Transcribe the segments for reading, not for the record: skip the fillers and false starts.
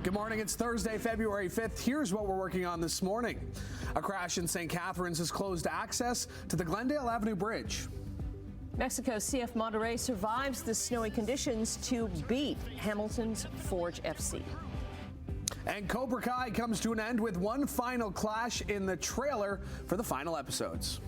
Good morning. It's Thursday, February 5th. Here's what we're working on this morning. A crash in St. Catharines has closed access to the Glendale Avenue Bridge. Mexico's CF Monterrey survives the snowy conditions to beat Hamilton's Forge FC. And Cobra Kai comes to an end with one final clash in the trailer for the final episodes.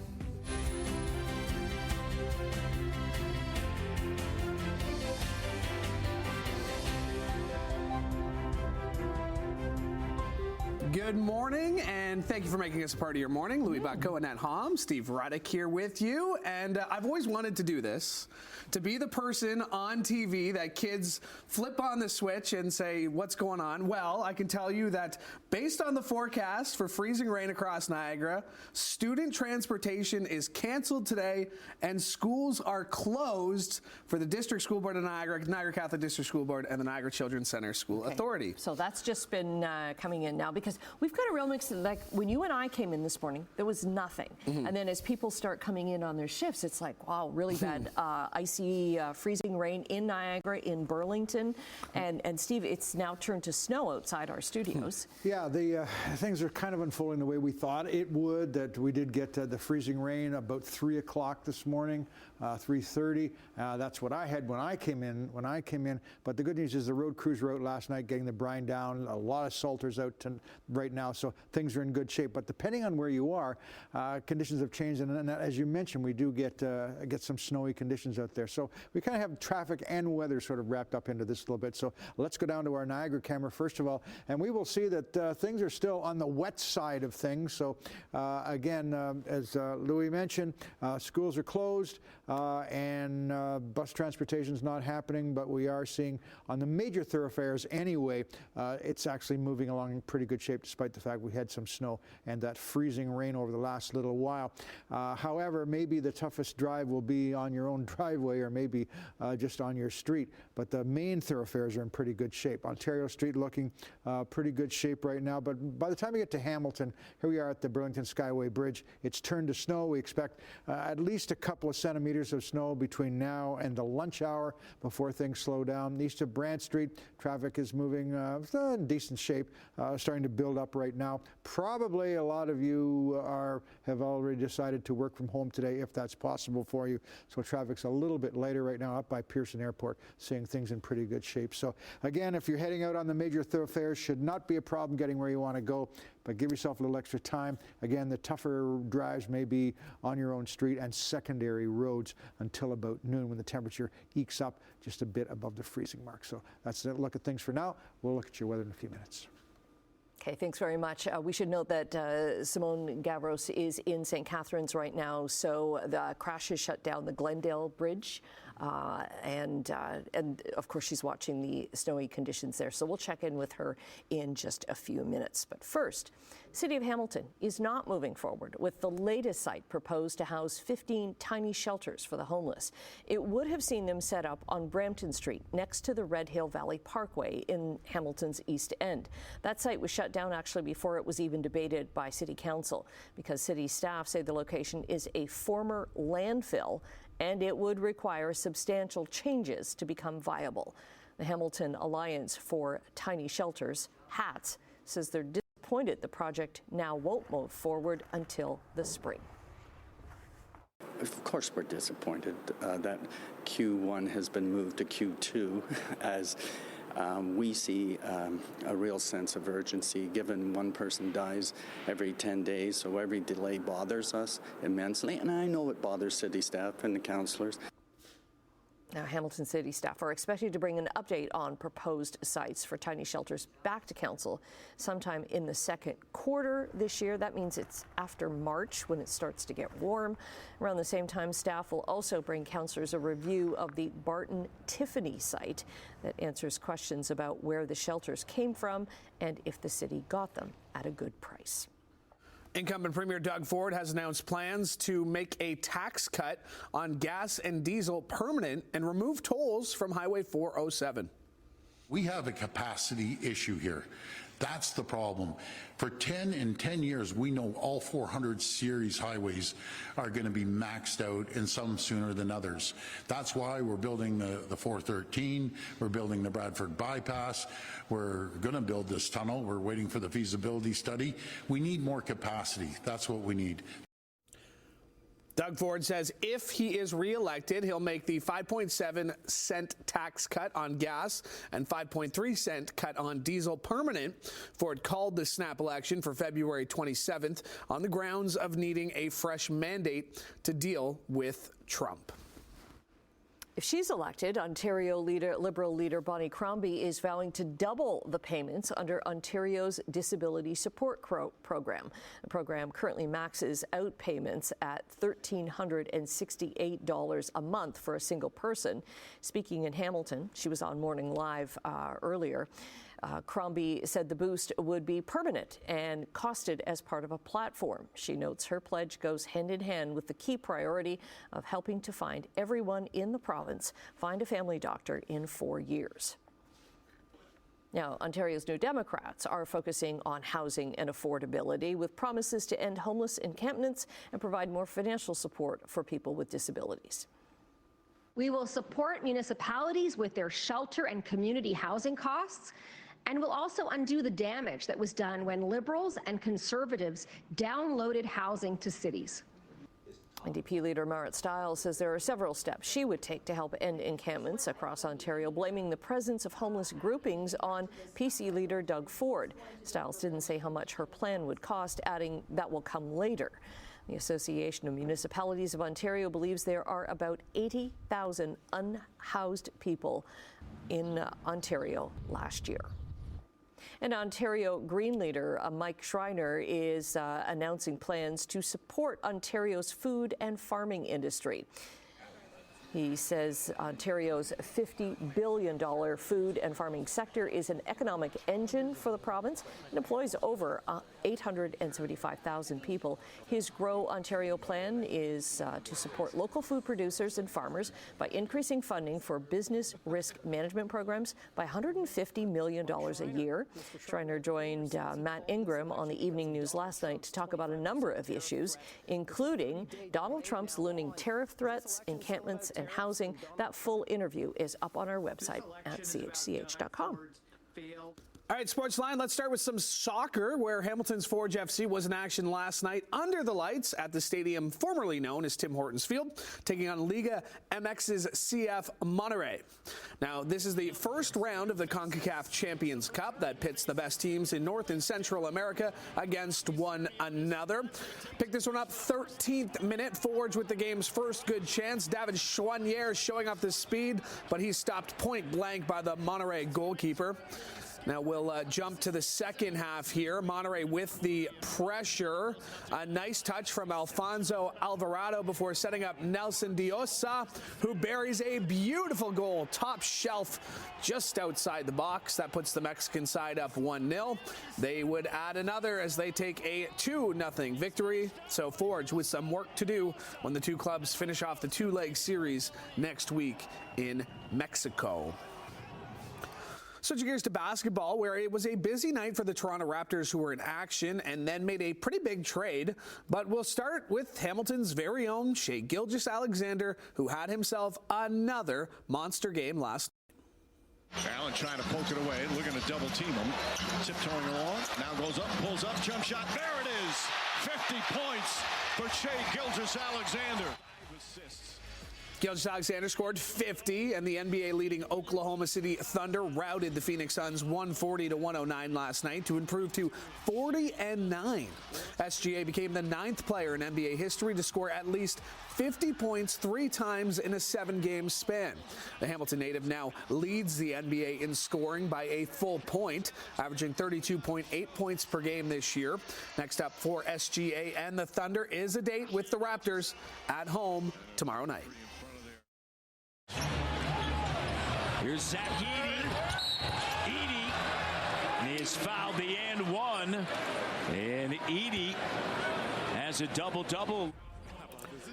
Good morning, and thank you for making us a part of your morning. Louis Butko, Annette Hom, Steve Ruddick here with you. And I've always wanted to do this, to be the person on TV that kids flip on the switch and say, what's going on? Well, I can tell you that based on the forecast for freezing rain across Niagara, student transportation is canceled today, and schools are closed for the District School Board of Niagara, Niagara Catholic District School Board, and the Niagara Children's Center School Authority. So that's just been coming in now, because we've got a real mix. Like when you and I came in this morning, there was nothing. And then as people start coming in on their shifts, it's like, wow, really bad icy freezing rain in Niagara, in Burlington. And Steve, it's now turned to snow outside our studios. Yeah, the things are kind of unfolding the way we thought it would. That we did get the freezing rain about 3 o'clock this morning, 3:30. That's what I had when I came in. But the good news is the road crews were out last night getting the brine down. A lot of salters out right now, so things are in good shape. But depending on where you are, conditions have changed, and as you mentioned, we do get some snowy conditions out there. So we kind of have traffic and weather sort of wrapped up into this a little bit. So let's go down to our Niagara camera first of all, and we will see that things are still on the wet side of things. So again, as Louis mentioned, schools are closed and bus transportation is not happening, but we are seeing on the major thoroughfares anyway, it's actually moving along in pretty good shape despite the fact we had some snow and that freezing rain over the last little while. However, maybe the toughest drive will be on your own driveway or maybe just on your street, but the main thoroughfares are in pretty good shape. Ontario Street looking pretty good shape right now, but by the time you get to Hamilton, here we are at the Burlington Skyway Bridge. It's turned to snow. We expect at least a couple of centimeters of snow between now and the lunch hour before things slow down. East of Brant Street, traffic is moving in decent shape, starting to build up right now. Probably a lot of you have already decided to work from home today if that's possible for you. So traffic's a little bit later right now up by Pearson Airport, seeing things in pretty good shape. So again, if you're heading out on the major thoroughfares, should not be a problem getting where you want to go, but give yourself a little extra time. Again, the tougher drives may be on your own street and secondary roads until about noon when the temperature ekes up just a bit above the freezing mark. So that's a look at things for now. We'll look at your weather in a few minutes. Okay, thanks very much. We should note that Simone Gavros is in St. Catharines right now, so the crash has shut down the Glendale Bridge, and of course she's watching the snowy conditions there. So we'll check in with her in just a few minutes. But first, City of Hamilton is not moving forward with the latest site proposed to house 15 tiny shelters for the homeless. It would have seen them set up on Brampton Street next to the Red Hill Valley Parkway in Hamilton's East End. That site was shut down actually before it was even debated by City Council because city staff say the location is a former landfill and it would require substantial changes to become viable. The Hamilton Alliance for Tiny Shelters, HATS, says they're disappointed the project now won't move forward until the spring. Of course we're disappointed that Q1 has been moved to Q2 as we see a real sense of urgency given one person dies every 10 days, so every delay bothers us immensely, and I know it bothers city staff and the councillors. Now, Hamilton City staff are expected to bring an update on proposed sites for tiny shelters back to council sometime in the second quarter this year. That means it's after March when it starts to get warm. Around the same time, staff will also bring councillors a review of the Barton Tiffany site that answers questions about where the shelters came from and if the city got them at a good price. Incumbent Premier Doug Ford has announced plans to make a tax cut on gas and diesel permanent and remove tolls from Highway 407. We have a capacity issue here. That's the problem. In 10 years, we know all 400 series highways are going to be maxed out, and some sooner than others. That's why we're building the 413, we're building the Bradford bypass, we're going to build this tunnel, we're waiting for the feasibility study. We need more capacity. That's what we need. Doug Ford says if he is reelected, he'll make the 5.7-cent tax cut on gas and 5.3-cent cut on diesel permanent. Ford called the snap election for February 27th on the grounds of needing a fresh mandate to deal with Trump. If she's elected, Ontario Liberal leader Bonnie Crombie is vowing to double the payments under Ontario's Disability Support Program. The program currently maxes out payments at $1,368 a month for a single person. Speaking in Hamilton, she was on Morning Live earlier. Crombie said the boost would be permanent and costed as part of a platform. She notes her pledge goes hand in hand with the key priority of helping to find everyone in the province find a family doctor in 4 years. Now, Ontario's New Democrats are focusing on housing and affordability with promises to end homeless encampments and provide more financial support for people with disabilities. We will support municipalities with their shelter and community housing costs, and will also undo the damage that was done when Liberals and Conservatives downloaded housing to cities. NDP leader Marit Stiles says there are several steps she would take to help end encampments across Ontario, blaming the presence of homeless groupings on PC leader Doug Ford. Stiles didn't say how much her plan would cost, adding that will come later. The Association of Municipalities of Ontario believes there are about 80,000 unhoused people in Ontario last year. And Ontario Green leader Mike Schreiner is announcing plans to support Ontario's food and farming industry. He says Ontario's $50 billion food and farming sector is an economic engine for the province and employs over 875,000 people. His Grow Ontario plan is to support local food producers and farmers by increasing funding for business risk management programs by $150 million a year. Schreiner joined Matt Ingram on the Evening News last night to talk about a number of issues, including Donald Trump's looming tariff threats, encampments, and housing. That full interview is up on our website at chch.com. All right, Sportsline, let's start with some soccer, where Hamilton's Forge FC was in action last night under the lights at the stadium formerly known as Tim Hortons Field, taking on Liga MX's CF Monterrey. Now, this is the first round of the CONCACAF Champions Cup that pits the best teams in North and Central America against one another. Pick this one up, 13th minute, Forge with the game's first good chance. David Chouanier showing off the speed, but he's stopped point blank by the Monterrey goalkeeper. Now we'll jump to the second half here. Monterrey with the pressure. A nice touch from Alfonso Alvarado before setting up Nelson Diosa, who buries a beautiful goal, top shelf, just outside the box. That puts the Mexican side up 1-0. They would add another as they take a 2-0 victory. So Forge with some work to do when the two clubs finish off the two-leg series next week in Mexico. Switching gears to basketball, where it was a busy night for the Toronto Raptors, who were in action and then made a pretty big trade. But we'll start with Hamilton's very own Shai Gilgeous-Alexander, who had himself another monster game last night. Allen trying to poke it away, looking to double team him. Tiptoeing along, now goes up, pulls up, jump shot. There it is! 50 points for Shai Gilgeous-Alexander. 5 assists. Gilgeous-Alexander scored 50, and the NBA-leading Oklahoma City Thunder routed the Phoenix Suns 140-109 last night to improve to 40-9. SGA became the 9th player in NBA history to score at least 50 points 3 times in a 7-game span. The Hamilton native now leads the NBA in scoring by a full point, averaging 32.8 points per game this year. Next up for SGA and the Thunder is a date with the Raptors at home tomorrow night. Here's Zach Edey is fouled the and one, and Edey has a double-double.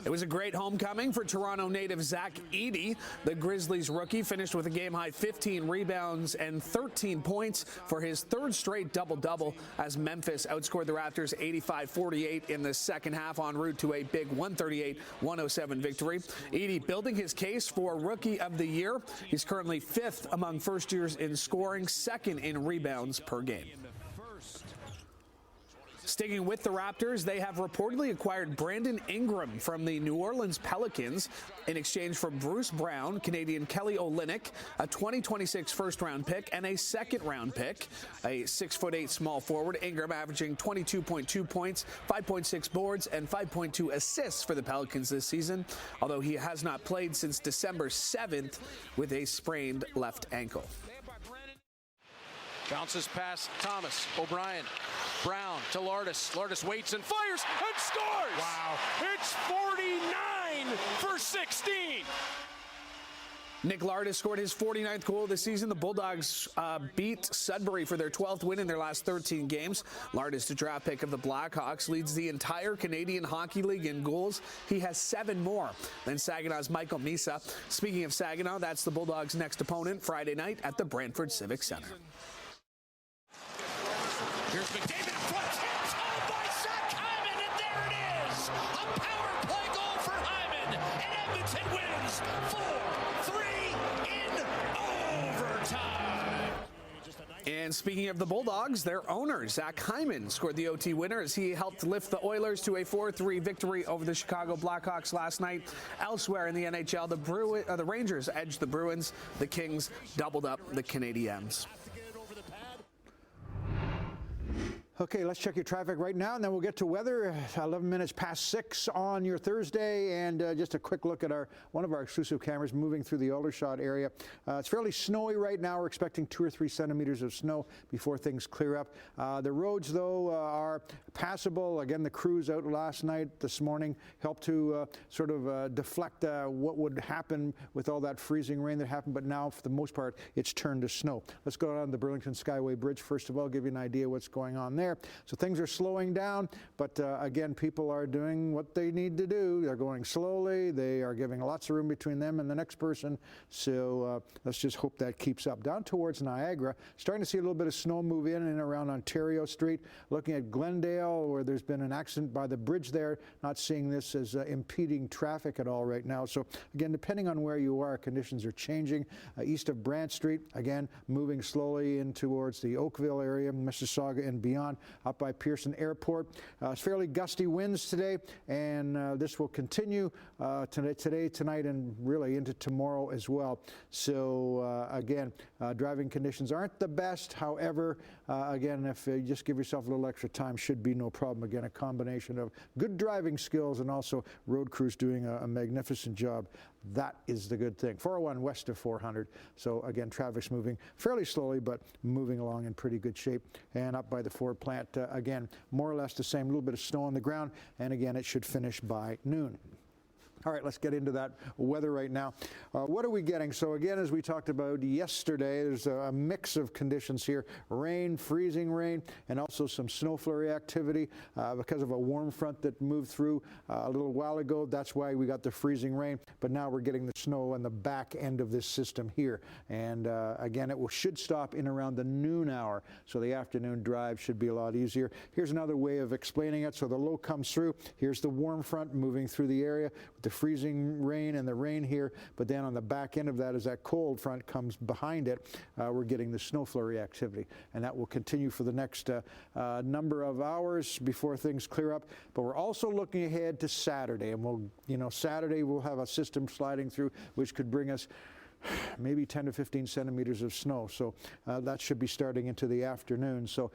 It was a great homecoming for Toronto native Zach Edey. The Grizzlies rookie finished with a game-high 15 rebounds and 13 points for his third straight double-double as Memphis outscored the Raptors 85-48 in the second half en route to a big 138-107 victory. Edey building his case for Rookie of the Year. He's currently 5th among first-years in scoring, 2nd in rebounds per game. Sticking with the Raptors, they have reportedly acquired Brandon Ingram from the New Orleans Pelicans in exchange for Bruce Brown, Canadian Kelly Olynyk, a 2026 first-round pick, and a second-round pick. A 6'8" small forward, Ingram averaging 22.2 points, 5.6 boards, and 5.2 assists for the Pelicans this season, although he has not played since December 7th with a sprained left ankle. Bounces past Thomas, O'Brien, Brown to Lardis. Lardis waits and fires and scores! Wow. It's 49 for 16. Nick Lardis scored his 49th goal of the season. The Bulldogs beat Sudbury for their 12th win in their last 13 games. Lardis, the draft pick of the Blackhawks, leads the entire Canadian Hockey League in goals. He has 7 more than Saginaw's Michael Misa. Speaking of Saginaw, that's the Bulldogs' next opponent Friday night at the Brantford Civic Center. Here's McDavid in front, tipped home by Zach Hyman, and there it is! A power play goal for Hyman, and Edmonton wins 4-3 in overtime. And speaking of the Bulldogs, their owner, Zach Hyman, scored the OT winner as he helped lift the Oilers to a 4-3 victory over the Chicago Blackhawks last night. Elsewhere in the NHL, the Rangers edged the Bruins. The Kings doubled up the Canadiens. Okay, let's check your traffic right now, and then we'll get to weather. 11 minutes past 6 on your Thursday, and just a quick look at one of our exclusive cameras moving through the Aldershot area. It's fairly snowy right now. We're expecting 2 or 3 centimeters of snow before things clear up. The roads, though, are passable. Again, the crews out last night, this morning, helped to sort of deflect what would happen with all that freezing rain that happened, but now, for the most part, it's turned to snow. Let's go on the Burlington Skyway Bridge, first of all, give you an idea what's going on there. So things are slowing down, but again, people are doing what they need to do. They're going slowly. They are giving lots of room between them and the next person. So let's just hope that keeps up. Down towards Niagara, starting to see a little bit of snow move in and around Ontario Street. Looking at Glendale, where there's been an accident by the bridge there, not seeing this as impeding traffic at all right now. So again, depending on where you are, conditions are changing. East of Brant Street, again, moving slowly in towards the Oakville area, Mississauga and beyond. Up by Pearson Airport. It's fairly gusty winds today, and this will continue today, tonight, and really into tomorrow as well. So again, driving conditions aren't the best. However, again, if you just give yourself a little extra time, should be no problem. Again, a combination of good driving skills and also road crews doing a magnificent job. That is the good thing. 401 west of 400. So again, traffic's moving fairly slowly, but moving along in pretty good shape. And up by the Ford plant, again, more or less the same, a little bit of snow on the ground. And again, it should finish by noon. All right, let's get into that weather right now. What are we getting? So again, as we talked about yesterday, there's a mix of conditions here. Rain, freezing rain, and also some snow flurry activity because of a warm front that moved through a little while ago. That's why we got the freezing rain. But now we're getting the snow on the back end of this system here. And again, should stop in around the noon hour. So the afternoon drive should be a lot easier. Here's another way of explaining it. So the low comes through. Here's the warm front moving through the area with the freezing rain and the rain here, but then on the back end of that, as that cold front comes behind it, we're getting the snow flurry activity, and that will continue for the next number of hours before things clear up. But we're also looking ahead to Saturday, and Saturday we'll have a system sliding through which could bring us maybe 10 to 15 centimeters of snow. So that should be starting into the afternoon. So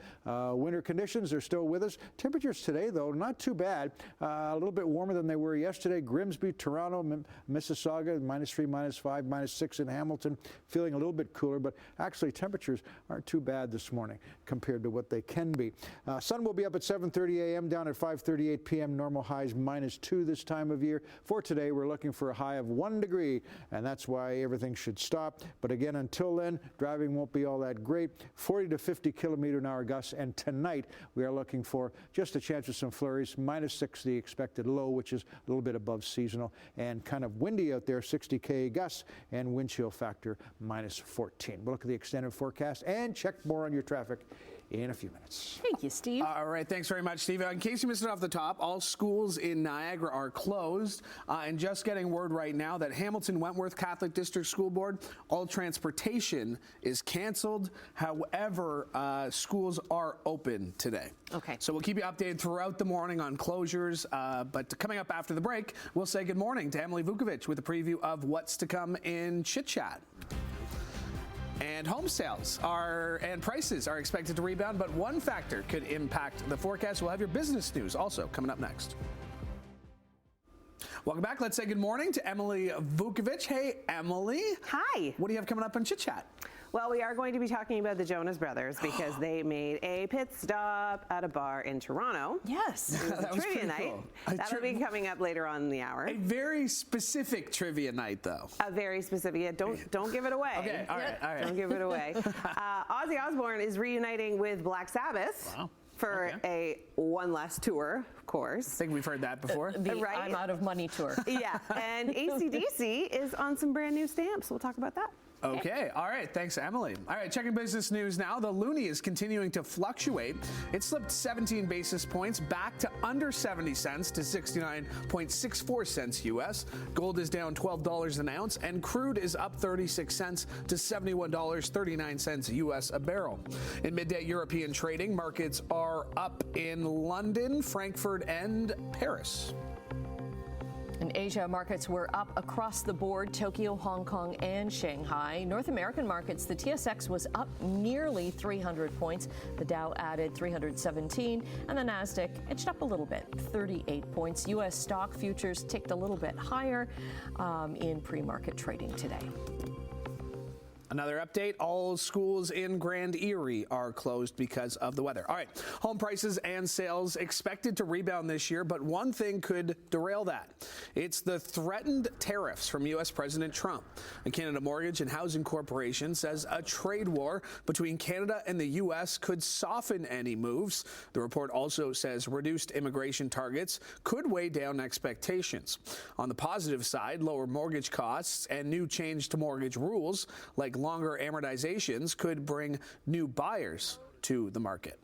winter conditions are still with us. Temperatures today, though, not too bad. A little bit warmer than they were yesterday. Grimsby, Toronto, Mississauga, -3, -5, -6 in Hamilton. Feeling a little bit cooler, but actually temperatures aren't too bad this morning compared to what they can be. Sun will be up at 7:30 a.m., down at 5:38 p.m. Normal highs -2 this time of year. For today, we're looking for a high of 1 degree, and that's why everything things should stop. But again, until then, driving won't be all that great. 40 to 50 kilometer-an-hour gusts, and tonight we are looking for just a chance of some flurries. -6 the expected low, which is a little bit above seasonal, and kind of windy out there, 60 km gusts, and wind chill factor -14. We'll look at the extended forecast and check more on your traffic in a few minutes. Thank you, Steve. All right, thanks very much, Steve. In case you missed it off the top, all schools in Niagara are closed. And just getting word right now that Hamilton Wentworth Catholic District School Board, all transportation is canceled. However, schools are open today. Okay. So we'll keep you updated throughout the morning on closures. But coming up after the break, we'll say good morning to Emily Vukovic with a preview of what's to come in Chit Chat. And home sales and prices are expected to rebound, but one factor could impact the forecast. We'll have your business news also coming up next. Welcome back. Let's say good morning to Emily Vukovic. Hey, Emily. Hi. What do you have coming up on Chit Chat? Well, we are going to be talking about the Jonas Brothers because they made a pit stop at a bar in Toronto. Yes. It was a trivia night. Cool. That'll be coming up later on in the hour. A very specific trivia night, though. A very specific. Yeah, don't give it away. Okay, all right. Don't give it away. Ozzy Osbourne is reuniting with Black Sabbath. Wow. For a one last tour, of course. I think we've heard that before. Right? I'm out of money tour. Yeah, and AC/DC is on some brand new stamps. We'll talk about that. Okay. All right. Thanks, Emily. All right. Checking business news now. The loonie is continuing to fluctuate. It slipped 17 basis points back to under 70 cents to 69.64 cents U.S. Gold is down $12 an ounce, and crude is up 36 cents to $71.39 U.S. a barrel. In midday European trading, markets are up in London, Frankfurt, and Paris. In Asia, markets were up across the board, Tokyo, Hong Kong, and Shanghai. North American markets, the TSX was up nearly 300 points. The Dow added 317, and the Nasdaq edged up a little bit, 38 points. U.S. stock futures ticked a little bit higher in pre-market trading today. Another update, all schools in Grand Erie are closed because of the weather. All right, home prices and sales expected to rebound this year, but one thing could derail that. It's the threatened tariffs from U.S. President Trump. The Canada Mortgage and Housing Corporation says a trade war between Canada and the U.S. could soften any moves. The report also says reduced immigration targets could weigh down expectations. On the positive side, lower mortgage costs and new change to mortgage rules like longer amortizations could bring new buyers to the market.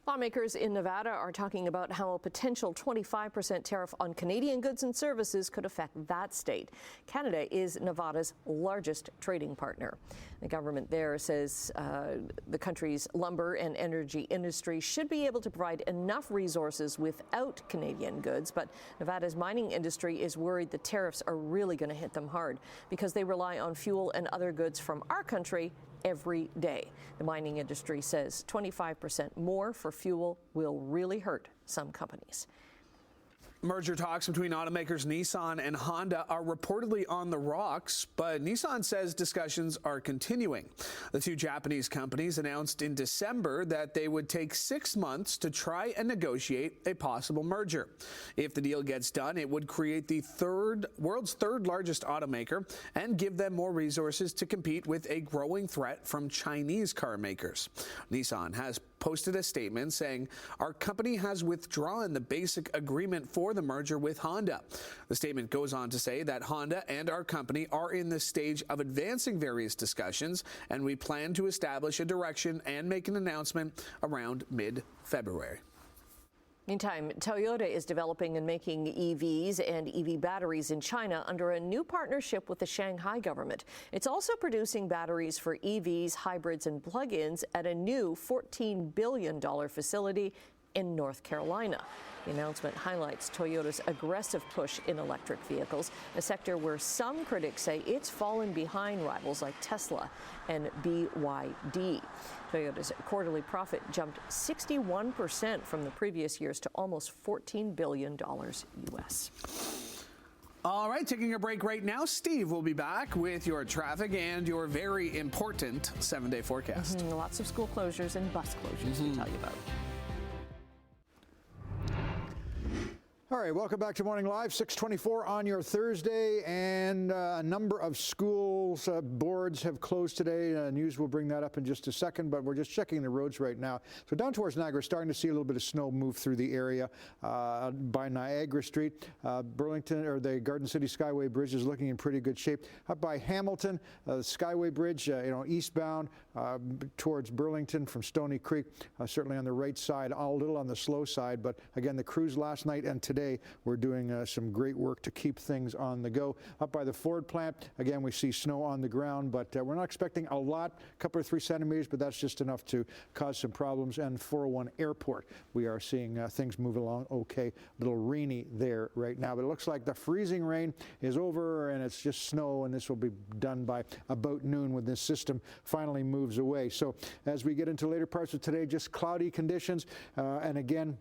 Lawmakers in Nevada are talking about how a potential 25% tariff on Canadian goods and services could affect that state. Canada is Nevada's largest trading partner. The government there says the country's lumber and energy industry should be able to provide enough resources without Canadian goods, but Nevada's mining industry is worried the tariffs are really going to hit them hard because they rely on fuel and other goods from our country every day. The mining industry says 25% more for fuel will really hurt some companies. Merger talks between automakers Nissan and Honda are reportedly on the rocks, but Nissan says discussions are continuing. The two Japanese companies announced in December that they would take 6 months to try and negotiate a possible merger. If the deal gets done, it would create the world's third largest automaker and give them more resources to compete with a growing threat from Chinese car makers. Nissan has posted a statement saying, "Our company has withdrawn the basic agreement for the merger with Honda." The statement goes on to say that Honda and our company are in the stage of advancing various discussions, and we plan to establish a direction and make an announcement around mid-February. Meantime, Toyota is developing and making EVs and EV batteries in China under a new partnership with the Shanghai government. It's also producing batteries for EVs, hybrids, and plug-ins at a new $14 billion facility in North Carolina. The announcement highlights Toyota's aggressive push in electric vehicles, a sector where some critics say it's fallen behind rivals like Tesla and BYD. Toyota's quarterly profit jumped 61% from the previous years to almost $14 billion U.S. All right, taking a break right now. Steve will be back with your traffic and your very important 7-day forecast. Lots of school closures and bus closures to tell you about. All right, welcome back to Morning Live, 6:24 on your Thursday, and a number of schools boards have closed today. News will bring that up in just a second, but we're just checking the roads right now. So down towards Niagara, starting to see a little bit of snow move through the area by Niagara Street. Burlington, or the Garden City Skyway Bridge is looking in pretty good shape. Up by Hamilton, the Skyway Bridge, eastbound towards Burlington from Stony Creek, certainly on the right side, a little on the slow side, but again, the crews last night and today we're doing some great work to keep things on the go. Up by the Ford plant, again, we see snow on the ground, but we're not expecting a lot, a couple or 3 centimeters, but that's just enough to cause some problems. And 401 Airport, we are seeing things move along okay. A little rainy there right now, but it looks like the freezing rain is over and it's just snow, and this will be done by about noon when this system finally moves away. So as we get into later parts of today, just cloudy conditions, and again,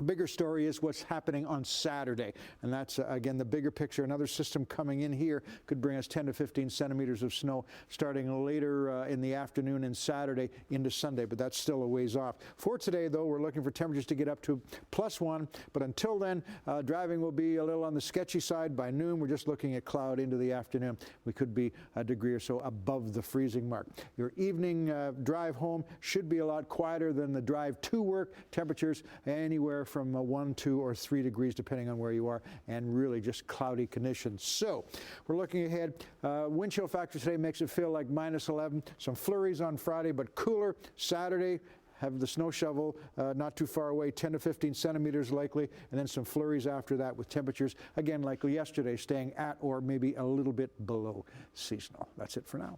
bigger story is what's happening on Saturday, and that's again the bigger picture. Another system coming in here could bring us 10 to 15 centimeters of snow starting later in the afternoon and Saturday into Sunday, but that's still a ways off. For today, though, we're looking for temperatures to get up to +1, but until then, driving will be a little on the sketchy side. By noon, we're just looking at cloud into the afternoon. We could be a degree or so above the freezing mark. Your evening drive home should be a lot quieter than the drive to work. Temperatures anywhere from 1, 2, or 3 degrees, depending on where you are, and really just cloudy conditions. So we're looking ahead. Wind chill factor today makes it feel like -11. Some flurries on Friday, but cooler Saturday. Have the snow shovel not too far away, 10 to 15 centimeters likely, and then some flurries after that with temperatures, again, like yesterday, staying at or maybe a little bit below seasonal. That's it for now.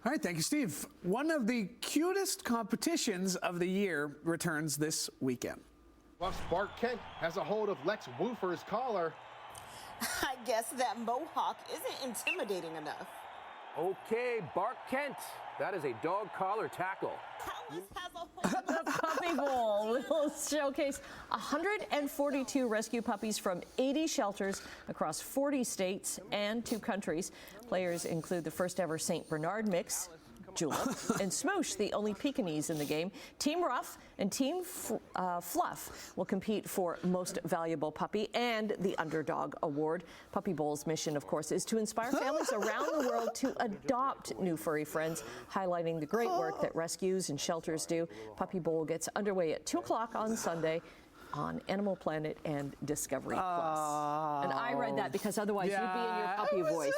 All right, thank you, Steve. One of the cutest competitions of the year returns this weekend. Buff's Bart Kent has a hold of Lex Woofer's collar. I guess that mohawk isn't intimidating enough. Okay, Bart Kent, that is a dog collar tackle. Alice has a hold The Puppy Bowl will showcase 142 rescue puppies from 80 shelters across 40 states and 2 countries. Players include the first ever St. Bernard mix, Julep, and Smoosh, the only Pekingese in the game. Team Rough and Team Fluff will compete for Most Valuable Puppy and the Underdog Award. Puppy Bowl's mission, of course, is to inspire families around the world to adopt new furry friends, highlighting the great work that rescues and shelters do. Puppy Bowl gets underway at 2 o'clock on Sunday on Animal Planet and Discovery Plus. And I read that because otherwise you'd be in your puppy voice.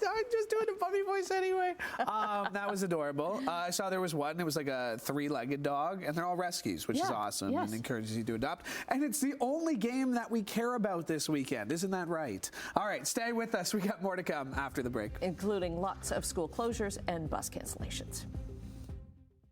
I'm just doing a puppy voice anyway. That was adorable. I saw there was one. It was like a 3-legged dog, and they're all rescues, which is awesome and encourages you to adopt. And it's the only game that we care about this weekend. Isn't that right? All right, stay with us. We got more to come after the break, including lots of school closures and bus cancellations.